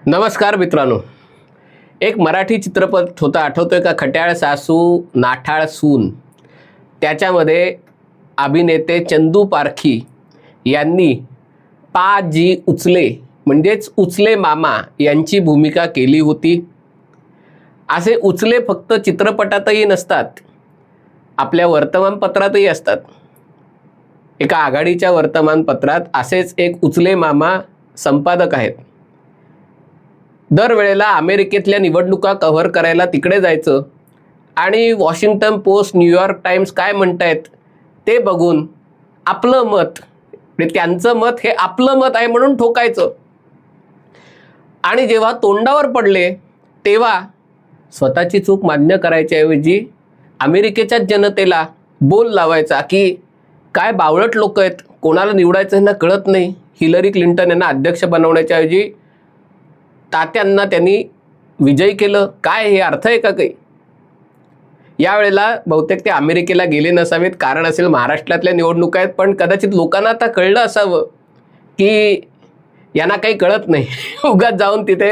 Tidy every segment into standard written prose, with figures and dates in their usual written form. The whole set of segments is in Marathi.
नमस्कार मित्रांनो. एक मराठी चित्रपट होता, आठवतोय का? खट्याळ सासू नाठाळ सून. त्याच्यामध्ये अभिनेते चंदू पारखी यांनी पाजी उचले म्हणजेच उचले मामा यांची भूमिका केली होती. असे उचले फक्त चित्रपटातही नसतात, आपल्या वर्तमानपत्रातही असतात. एका आघाडीच्या वर्तमानपत्रात असेच एक उचले मामा संपादक आहेत. दरवेळेला अमेरिकेतल्या निवडणुका कव्हर करायला तिकडे जायचं आणि वॉशिंग्टन पोस्ट, न्यूयॉर्क टाइम्स काय म्हणतायत ते बघून आपलं मत, म्हणजे त्यांचं मत हे आपलं मत आहे म्हणून ठोकायचं. आणि जेव्हा तोंडावर पडले तेव्हा स्वतःची चूक मान्य करायच्याऐवजी अमेरिकेच्या जनतेला बोल लावायचा की काय बावळट लोक आहेत, कोणाला निवडायचं यांना कळत नाही. हिलरी क्लिंटन यांना अध्यक्ष बनवण्याच्या ऐवजी तात्यांना त्यांनी विजयी केलं. काय हे अर्थ आहे का काही? यावेळेला बहुतेक ते अमेरिकेला गेले नसावेत, कारण असेल महाराष्ट्रातल्या निवडणुका आहेत. पण कदाचित लोकांना आता कळलं असावं की यांना काही कळत नाही. उगाच जाऊन तिथे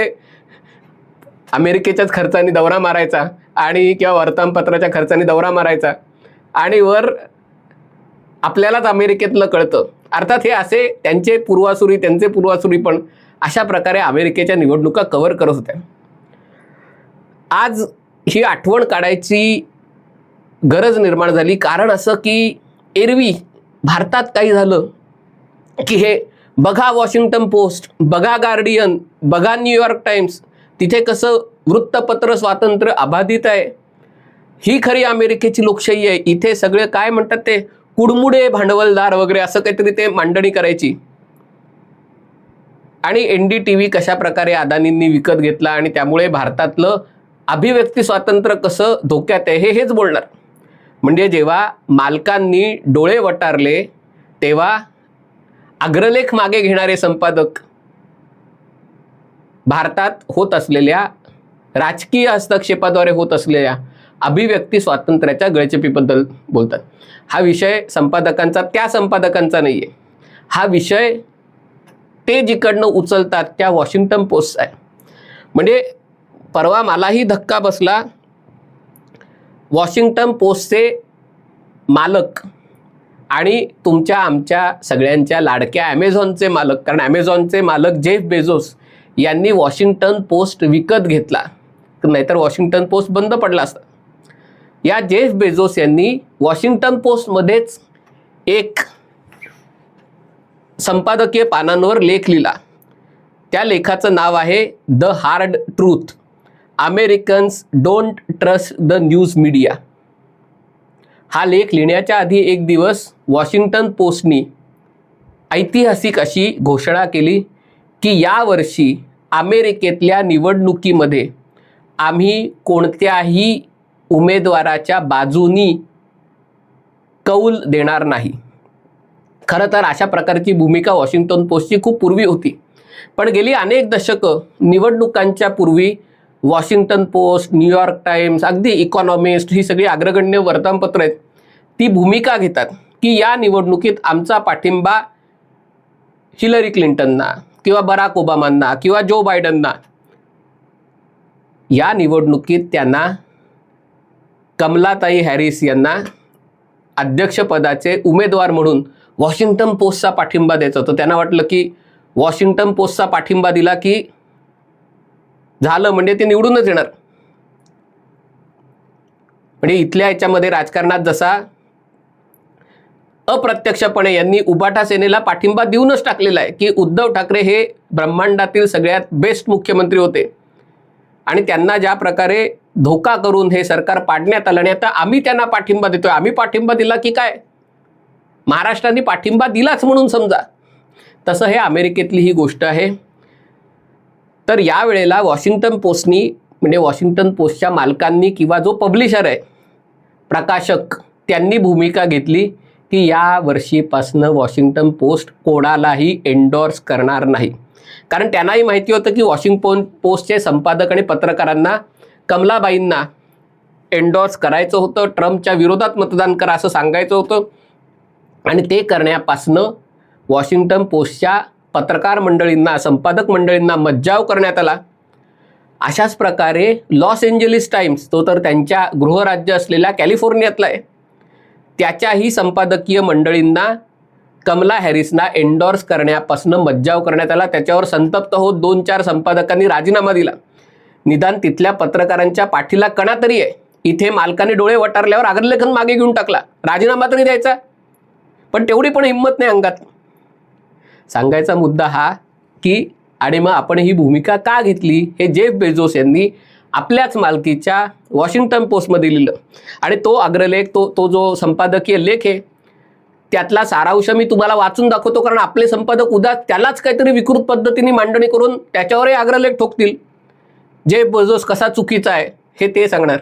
अमेरिकेच्याच खर्चाने दौरा मारायचा आणि किंवा वर्तमानपत्राच्या खर्चाने दौरा मारायचा आणि वर आपल्यालाच अमेरिकेतलं कळतं. अर्थात हे असे त्यांचे पूर्वासुरी पण अशा प्रकारे अमेरिकेच्या निवडणुका कव्हर करत होत्या. आज ही आठवण काढायची गरज निर्माण झाली, कारण असं की एरवी भारतात काही झालं की हे बघा वॉशिंग्टन पोस्ट, बघा गार्डियन, बघा न्यूयॉर्क टाइम्स, तिथे कसं वृत्तपत्र स्वातंत्र्य अबाधित आहे. ही खरी अमेरिकेची लोकशाही आहे. इथे सगळे काय म्हणतात ते कुडमुडे भांडवलदार वगैरे असं काहीतरी ते मांडणी करायची. आणि NDTV कशा प्रकारे अदानींनी विकत घेतला आणि त्यामुळे भारतातलं अभिव्यक्ती स्वातंत्र्य कसं धोक्यात आहे हेच बोलणार. म्हणजे जेव्हा मालकांनी डोळे वटारले तेव्हा अग्रलेख मागे घेणारे संपादक भारतात होत असलेल्या राजकीय हस्तक्षेपाद्वारे होत असलेल्या अभिव्यक्ती स्वातंत्र्याच्या गळचेपीबद्दल बोलतात. हा विषय संपादकांचा, त्या संपादकांचा नाही आहे. हा विषय ते जिकडनं उचलतात त्या वॉशिंग्टन पोस्ट आहे. म्हणजे परवा मलाही धक्का बसला. वॉशिंग्टन पोस्टचे मालक आणि तुमच्या आमच्या सगळ्यांच्या लाडक्या ॲमेझॉनचे मालक, कारण ॲमेझॉनचे मालक जेफ बेझोस यांनी वॉशिंग्टन पोस्ट विकत घेतला, नाहीतर वॉशिंग्टन पोस्ट बंद पडला असता. या जेफ बेझोस यांनी वॉशिंग्टन पोस्टमध्येच एक संपादकीय पानांवर लेख लिहिला. त्या लेखाचं नाव आहे the hard truth, Americans don't trust the news media. हा लेख लिहिण्याच्या आधी एक दिवस वॉशिंग्टन पोस्टनी ऐतिहासिक अशी घोषणा केली की यावर्षी अमेरिकेतल्या निवडणुकीमध्ये आम्ही कोणत्याही उमेदवाराच्या बाजूनी कौल देणार नाही. खरं तर अशा प्रकारची भूमिका वॉशिंग्टन पोस्टची खूप पूर्वी होती, पण गेली अनेक दशकं निवडणुकांच्या पूर्वी वॉशिंग्टन पोस्ट, न्यूयॉर्क टाइम्स, अगदी इकॉनॉमिस्ट, ही सगळी अग्रगण्य वर्तमानपत्र आहेत, ती भूमिका घेतात की या निवडणुकीत आमचा पाठिंबा हिलरी क्लिंटनना किंवा बराक ओबामांना किंवा जो बायडनना. या निवडणुकीत त्यांना कमलाताई हॅरिस यांना अध्यक्षपदाचे उमेदवार म्हणून वॉशिंग्टन पोस्टचा पाठिंबा द्यायचा होता. त्यांना वाटलं की वॉशिंग्टन पोस्टचा पाठिंबा दिला की झालं, म्हणजे ते निवडूनच येणार. म्हणजे इथल्या याच्यामध्ये राजकारणात जसा अप्रत्यक्षपणे यांनी उबाटा सेनेला पाठिंबा देऊनच टाकलेला आहे की उद्धव ठाकरे हे ब्रह्मांडातील सगळ्यात बेस्ट मुख्यमंत्री होते आणि त्यांना ज्या प्रकारे धोका करून हे सरकार पाडण्यात आलं आणि आता आम्ही त्यांना पाठिंबा देतोय. आम्ही पाठिंबा दिला की काय, महाराष्ट्राने पाठिंबा दिलाच म्हणून समजा, तसं हे अमेरिकेतली ही गोष्ट आहे. तर यावेळेला वॉशिंग्टन पोस्टनी, म्हणजे वॉशिंग्टन पोस्टच्या मालकांनी किंवा जो पब्लिशर आहे, प्रकाशक, त्यांनी भूमिका घेतली की या वर्षीपासनं वॉशिंग्टन पोस्ट कोणालाही एंडोर्स करणार नाही. कारण त्यांनाही माहिती होतं की वॉशिंग्टन पोस्टचे संपादक आणि पत्रकारांना कमलाबाईंना एंडोर्स करायचं होतं, ट्रम्पच्या विरोधात मतदान करा असं सांगायचं होतं. आणि ते करण्यापासनं वॉशिंग्टन पोस्टच्या पत्रकार मंडळींना, संपादक मंडळींना मज्जाव करण्यात आला. अशाच प्रकारे लॉस एंजेलिस टाइम्स, तो तर त्यांच्या गृहराज्य असलेल्या कॅलिफोर्नियातला आहे, त्याच्याही संपादकीय मंडळींना कमला हॅरिसना एंडॉर्स करण्यापासून मज्जाव करण्यात आला. त्याच्यावर संतप्त होत 2-4 संपादकांनी राजीनामा दिला. निदान तिथल्या पत्रकारांच्या पाठीला कणा तरी आहे. इथे मालकाने डोळे वटारल्यावर अग्रलेखन मागे घेऊन टाकला, राजीनामा तरी द्यायचा, पण तेवढी पण हिंमत नाही अंगात. सांगायचा मुद्दा हा की आणि मग आपण ही भूमिका का घेतली हे जेफ बेझोस यांनी आपल्याच मालकीच्या वॉशिंग्टन पोस्टमध्ये लिहिलं. आणि तो अग्रलेख, तो जो संपादकीय लेख आहे त्यातला सारांश मी तुम्हाला वाचून दाखवतो, कारण आपले संपादक उद्या त्यालाच काहीतरी विकृत पद्धतीने मांडणी करून त्याच्यावरही अग्रलेख ठोकतील. जेफ बेझोस कसा चुकीचा आहे हे ते सांगणार.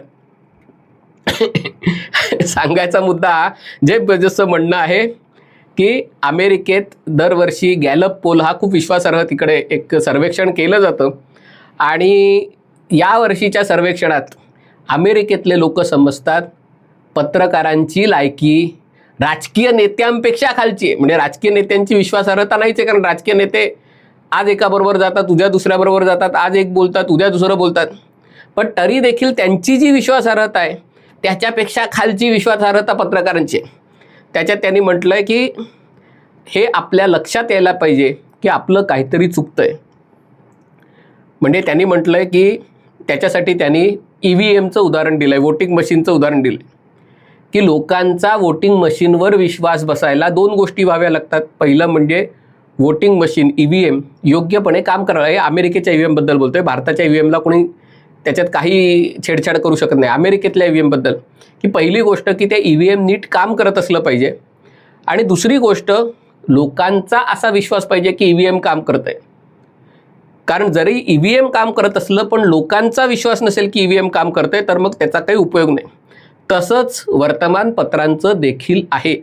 सांगायचा मुद्दा हा, जेफ बेझोसचं म्हणणं आहे की अमेरिकेत दरवर्षी गॅलप पोल हा खूप विश्वासार्ह तिकडे एक सर्वेक्षण केलं जातं, आणि या वर्षीच्या सर्वेक्षणात अमेरिकेतले लोक समजतात पत्रकारांची लायकी राजकीय नेत्यांपेक्षा खालची आहे. म्हणजे राजकीय नेत्यांची विश्वासार्हता नाहीच आहे, कारण राजकीय नेते आज एकाबरोबर जातात, उद्या दुसऱ्याबरोबर जातात, आज एक बोलतात, उद्या दुसरं बोलतात, पण तरी देखील त्यांची जी विश्वासार्हता आहे त्याच्यापेक्षा खालची विश्वासार्हता पत्रकारांची आहे. त्याच्यात त्यांनी म्हटलं आहे की हे आपल्या लक्षात यायला पाहिजे की आपलं काहीतरी चुकतंय. म्हणजे त्यांनी म्हटलं आहे की त्याच्यासाठी त्यांनी EVMचं उदाहरण दिलं आहे, वोटिंग मशीनचं उदाहरण दिलं आहे की लोकांचा वोटिंग मशीनवर विश्वास बसायला 2 गोष्टी व्हाव्या लागतात. पहिलं म्हणजे वोटिंग मशीन EVM योग्यपणे काम करायला. हे अमेरिकेच्या EVM बद्दल बोलतोय, भारताच्या EVMला कोणी त्याच्यात काही छेडछाड करू शकत नाही. अमेरिकेतल्या EVM बद्दल की पहिली गोष्ट की ते EVM नीट काम करत असलं पाहिजे, आणि दुसरी गोष्ट लोकांचा असा विश्वास पाहिजे की EVM काम करतंय. कारण जरी EVM काम करत असलं पण लोकांचा विश्वास नसेल की EVM काम करतंय तर मग त्याचा काही उपयोग नाही. तसंच वर्तमानपत्रांचं देखील आहे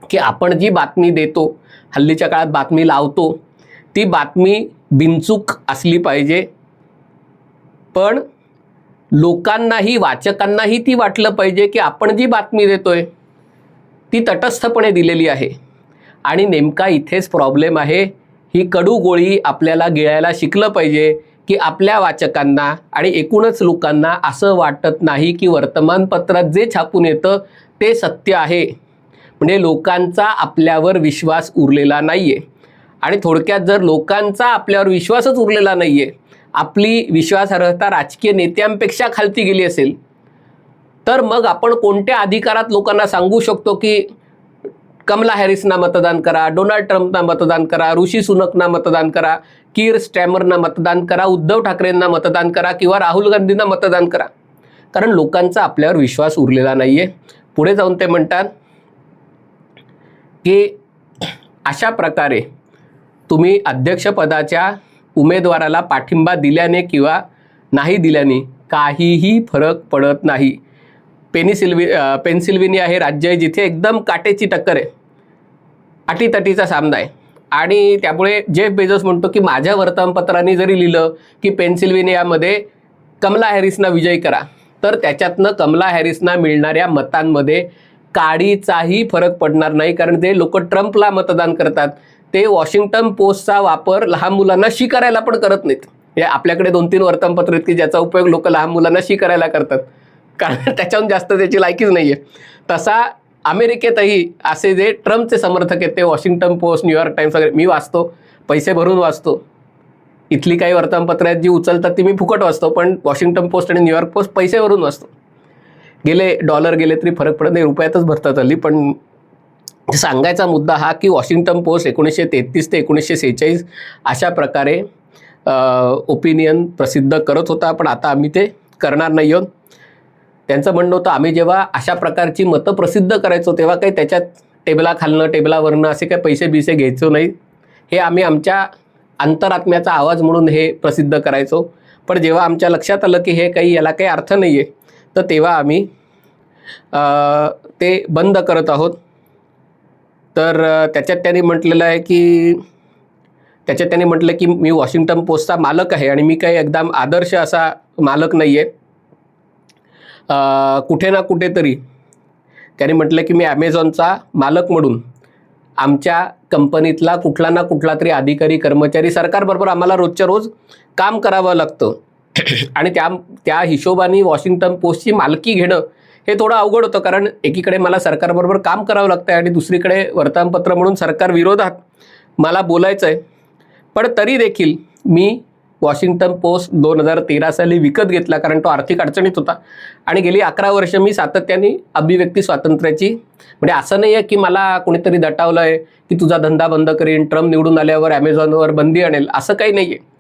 की आपण जी बातमी देतो, हल्लीच्या काळात बातमी लावतो, ती बातमी बिनचूक असली पाहिजे, पण लोकांनाही, वाचकांनाही ती वाटलं पाहिजे की आपण जी बातमी देतोय ती तटस्थपणे दिलेली आहे. आणि नेमका इथेच प्रॉब्लेम आहे. ही कडू गोळी आपल्याला गिळायला शिकलं पाहिजे की आपल्या वाचकांना आणि एकूणच लोकांना असं वाटत नाही की वर्तमानपत्रात जे छापून येतं ते सत्य आहे. म्हणजे लोकांचा आपल्यावर विश्वास उरलेला नाही आहे. आणि थोडक्यात जर लोकांचा आपल्यावर विश्वासच उरलेला नाही आहे, आपली विश्वासार्हता राजकीय नेत्यांपेक्षा खालती गेली असेल, तर मग आपण कोणत्या अधिकारात लोकांना सांगू शकतो की कमला हॅरिसना मतदान करा, डोनाल्ड ट्रम्पना मतदान करा, ऋषी सुनकना मतदान करा, कीर स्टॅमरना मतदान करा, उद्धव ठाकरेंना मतदान करा किंवा राहुल गांधींना मतदान करा, कारण लोकांचा आपल्यावर विश्वास उरलेला नाही आहे. पुढे जाऊन ते म्हणतात की अशा प्रकारे तुम्ही अध्यक्षपदाच्या उमेदवाराला पाठिंबा दिल्याने किंवा नाही दिल्याने काहीही फरक पडत नाही. पेनसिल्व्हेनिया हे राज्य आहे जिथे एकदम काटेची टक्कर आहे, अटीतटीचा सामना आहे. आणि त्यामुळे जेफ बेझोस म्हणतो की माझ्या वर्तमानपत्रांनी जरी लिहिलं की पेनसिल्व्हेनियामध्ये कमला हॅरिसना विजयी करा, तर त्याच्यातनं कमला हॅरिसना मिळणाऱ्या मतांमध्ये काडीचाही फरक पडणार नाही, कारण ते लोक ट्रम्पला मतदान करतात. ते वॉशिंग्टन पोस्टचा वापर लहान मुलांना शी करायला पण करत नाहीत. हे आपल्याकडे 2-3 वर्तमानपत्र आहेत की ज्याचा उपयोग लोक लहान मुलांना शी करायला करतात, कारण त्याच्याहून जास्त त्याची लायकीच नाही आहे. तसा अमेरिकेतही असे जे ट्रम्पचे समर्थक आहेत ते वॉशिंग्टन पोस्ट, न्यूयॉर्क टाइम्स वगैरे मी वाचतो, पैसे भरून वाचतो. इथली काही वर्तमानपत्र आहेत जी उचलतात ती मी फुकट वाचतो, पण वॉशिंग्टन पोस्ट आणि न्यूयॉर्क पोस्ट पैसे भरून वाचतो. $1 गेले तरी फरक पडत नाही, रुपयातच भरतात हल्ली. पण सांगायचा मुद्दा हा की वॉशिंग्टन पोस्ट 1933 ते 1946 अशा प्रकारे ओपिनियन प्रसिद्ध करत होता, पण आता आम्ही ते करणार नाही आहोत. त्यांचं म्हणणं होतं आम्ही जेव्हा अशा प्रकारची मतं प्रसिद्ध करायचो तेव्हा काही त्याच्यात टेबलाखालनं टेबलावरनं असे काही पैसे बिसे घ्यायचो नाही. हे आम्ही आमच्या अंतरात्म्याचा आवाज म्हणून हे प्रसिद्ध करायचो. पण जेव्हा आमच्या लक्षात आलं की हे काही याला काही अर्थ नाही आहे, तर तेव्हा आम्ही ते बंद करत आहोत. तर त्याच्यात त्यांनी म्हटलेलं आहे की मी वॉशिंग्टन पोस्टचा मालक आहे आणि मी काही एकदम आदर्श असा मालक नाही आहे. कुठे ना कुठेतरी त्यांनी म्हटलं की मी ॲमेझॉनचा मालक म्हणून आमच्या कंपनीतला कुठला ना कुठला तरी अधिकारी कर्मचारी सरकारबरोबर आम्हाला रोजच्या रोज काम करावं लागतं आणि त्या हिशोबाने वॉशिंग्टन पोस्टची मालकी घेणं हे थोडं अवघड होतं, कारण एकीकडे मला सरकारबरोबर काम करावं लागतं आणि दुसरीकडे वर्तमानपत्र म्हणून सरकार विरोधात मला बोलायचं आहे. पण तरी देखील मी वॉशिंग्टन पोस्ट 2013 साली विकत घेतला, कारण तो आर्थिक अडचणीत होता आणि गेली 11 वर्ष मी सातत्याने अभिव्यक्ती स्वातंत्र्याची, म्हणजे असं नाही आहे की मला कोणीतरी दटावलं आहे की तुझा धंदा बंद करीन, ट्रम्प निवडून आल्यावर ॲमेझॉनवर बंदी आणेल, असं काही नाही आहे.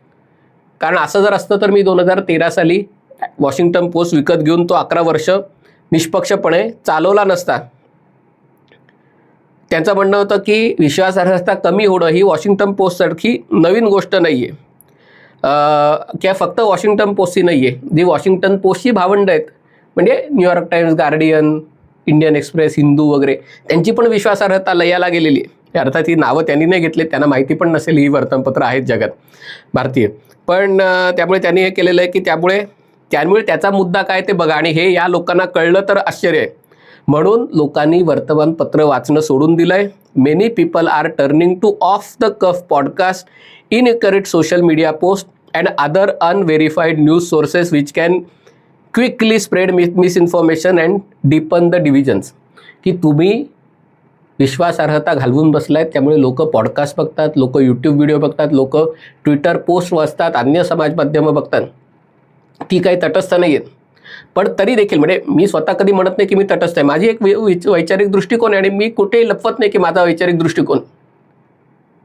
कारण असं जर असतं तर मी 2013 साली वॉशिंग्टन पोस्ट विकत घेऊन तो 11 वर्ष निष्पक्षपणे चालवला नसता. त्यांचं म्हणणं होतं की विश्वासार्हता कमी होणं ही वॉशिंग्टन पोस्टसारखी नवीन गोष्ट नाही आहे, किंवा फक्त वॉशिंग्टन पोस्टची नाही आहे, जी वॉशिंग्टन पोस्टची भावंड आहेत म्हणजे New York times, guardian, Indian express, Hindu वगैरे, त्यांची पण विश्वासार्हता लयाला गेलेली आहे. अर्थात ही नावं त्यांनी नाही घेतली, त्यांना माहिती पण नसेल ही वर्तमानपत्र आहेत जगात भारतीय, पण त्यामुळे त्यांनी हे केलेलं आहे की त्यामुळे त्याचा मुद्दा काय ते बघा, आणि हे या लोकांना कळलं तर आश्चर्य आहे. म्हणून लोकांनी वर्तमानपत्र वाचणं सोडून दिलं आहे. Many people are turning to off the cuff podcast, incorrect social media post and other unverified news sources which can quickly spread misinformation and deepen the divisions. की तुम्ही विश्वासार्हता घालवून बसलायत, त्यामुळे लोक पॉडकास्ट बघतात, लोक यूट्यूब व्हिडिओ बघतात, लोक ट्विटर पोस्ट वाचतात, अन्य समाज माध्यमं बघतात. ती काही तटस्थ नाही आहेत, पण तरी देखील म्हणजे मी स्वतः कधी म्हणत नाही की मी तटस्थ आहे. माझी एक वैचारिक दृष्टिकोन आहे आणि मी कुठेही लपवत नाही की माझा वैचारिक दृष्टिकोन,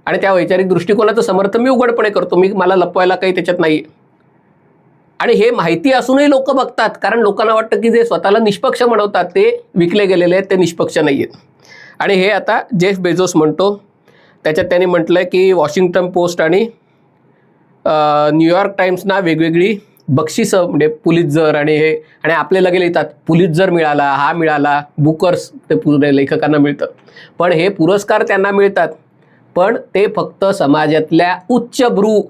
आणि त्या वैचारिक दृष्टिकोनाचं समर्थन मी उघडपणे करतो. मला लपवायला काही त्याच्यात नाही. आणि हे माहिती असूनही लोक बघतात, कारण लोकांना वाटतं की जे स्वतःला निष्पक्ष म्हणवतात ते विकले गेलेले आहेत, ते निष्पक्ष नाही आहेत. आणि हे आता जेफ बेझोस म्हणतो. त्याच्यात त्यांनी म्हटलं आहे की वॉशिंग्टन पोस्ट आणि न्यूयॉर्क टाइम्सना वेगवेगळी बक्षिसं, म्हणजे पुलित्झर आणि हे, आणि आपल्याला गेले येतात पुलित्झर मिळाला, हा मिळाला, बुकर्स ते पुरे लेखकांना मिळतं, पण हे पुरस्कार त्यांना मिळतात, पण ते फक्त समाजातल्या उच्चभ्रू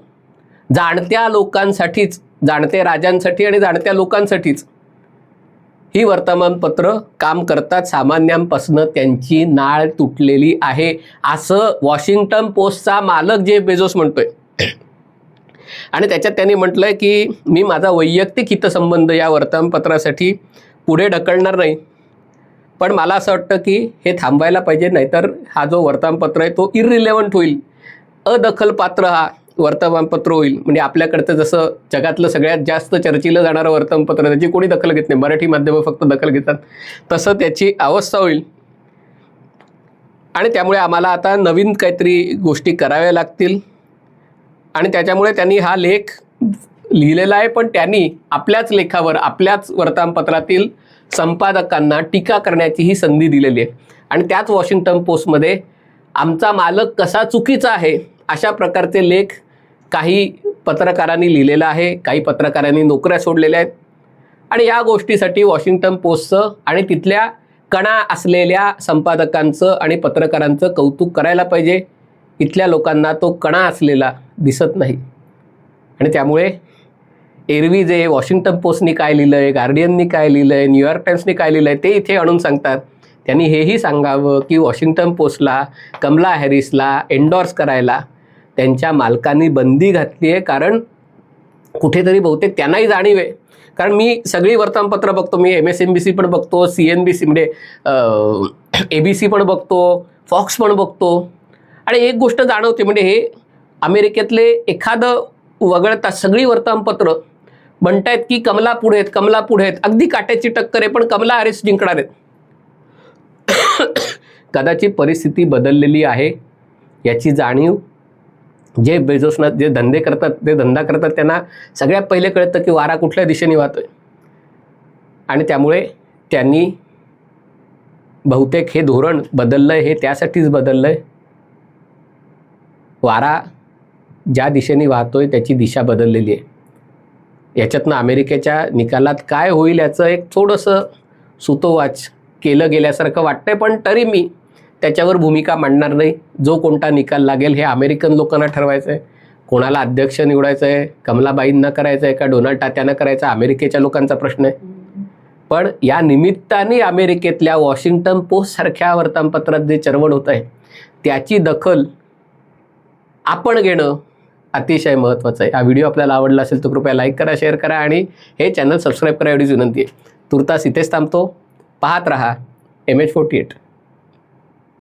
जाणत्या लोकांसाठीच, जाणते राजांसाठी आणि जाणत्या लोकांसाठीच ही वर्तमानपत्र काम करतात. सामान्यांपासून त्यांची नाळ तुटलेली आहे, असं वॉशिंग्टन पोस्टचा मालक जेफ बेझोस म्हणतोय. आणि त्याच्यात त्यांनी म्हटलंय की मी माझा वैयक्तिक हितसंबंध या वर्तमानपत्रासाठी पुढे ढकलणार नाही, पण मला असं वाटतं की हे थांबवायला पाहिजे, नाहीतर हा जो वर्तमानपत्र आहे तो इररिलेव्हंट होईल, अदखलपात्र हा वर्तमानपत्र होईल. म्हणजे आपल्याकडचं जसं जगातलं सगळ्यात जास्त चर्चिलं जाणारं वर्तमानपत्र, त्याची कोणी दखल घेत नाही, मराठी माध्यमं फक्त दखल घेतात, तसं त्याची अवस्था होईल. आणि त्यामुळे आम्हाला आता नवीन काहीतरी गोष्टी कराव्या लागतील. आणि त्याच्यामुळे त्यांनी हा लेख लिहिलेला आहे, पण त्यांनी आपल्याच लेखावर आपल्याच वर्तमानपत्रातील संपादकांना टीका करण्याची ही संधी दिलेली आहे. आणि त्याच वॉशिंग्टन पोस्टमध्ये आमचा मालक कसा चुकीचा आहे अशा प्रकारचे लेख काही पत्रकारांनी लिहिलेला आहे, काही पत्रकारांनी नोकऱ्या सोडलेल्या आहेत. आणि या गोष्टीसाठी वॉशिंग्टन पोस्टचं आणि तिथल्या कणा असलेल्या संपादकांचं आणि पत्रकारांचं कौतुक करायला पाहिजे. इथल्या लोकांना तो कणा असलेला दिसत नाही. आणि त्यामुळे एरवी जे वॉशिंग्टन पोस्टनी काय लिहिलं आहे, गार्डियननी काय लिहिलं आहे, न्यूयॉर्क टाइम्सनी काय लिहिलं आहे ते इथे आणून सांगतात. त्यांनी हेही सांगावं की वॉशिंग्टन पोस्टला, कमला हॅरिसला एंडॉर्स करायला त्यांच्या मालकांनी बंदी घातली आहे, कारण कुठेतरी बहुतेक त्यांनाही जाणीव आहे. कारण मी सगळी वर्तमानपत्र बघतो, मी MSNBC पण बघतो, CNBC म्हणजे ABC पण बघतो, फॉक्स पण बघतो, आणि एक गोष्ट जाणवते, म्हणजे हे अमेरिकेतले एखादं वगळता सगळी वर्तमानपत्र म्हणतायत की कमला पुढे आहेत, कमला पुढे आहेत, अगदी काट्याची टक्कर आहे, पण कमला हॅरिस जिंकणार आहेत. कदाचित परिस्थिती बदललेली आहे याची जाणीव जे बेझोसना जे धंदा करतात त्यांना सगळ्यात पहिले कळतं की वारा कुठल्या दिशेने वाहतोय. आणि त्यामुळे त्यांनी बहुतेक हे धोरण बदललं आहे, हे त्यासाठीच बदललं आहे. वारा ज्या दिशेने वाहतोय त्याची दिशा बदललेली आहे. याच्यातनं अमेरिकेच्या निकालात काय होईल याचं एक थोडंसं सुतोवाच केलं गेल्यासारखं वाटतंय, पण तरी मी त्याच्यावर भूमिका मांडणार नाही. जो कोणता निकाल लागेल हे अमेरिकन लोकांना ठरवायचं आहे. कोणाला अध्यक्ष निवडायचं आहे, कमलाबाईंना करायचं आहे का डोनाल्ड तात्यांना करायचं, अमेरिकेच्या लोकांचा प्रश्न आहे. पण या निमित्ताने अमेरिकेतल्या वॉशिंग्टन पोस्ट सारख्या वर्तमानपत्रात जे चळवळ होत आहे त्याची दखल आपण घेणं अतिशय महत्त्वाचं आहे. हा व्हिडिओ आपल्याला आवडला असेल तर कृपया लाईक करा, शेअर करा आणि हे चॅनल सबस्क्राईब करा एवढीच विनंती आहे. तुर्तास इथेच थांबतो. पाहत रहा MH48.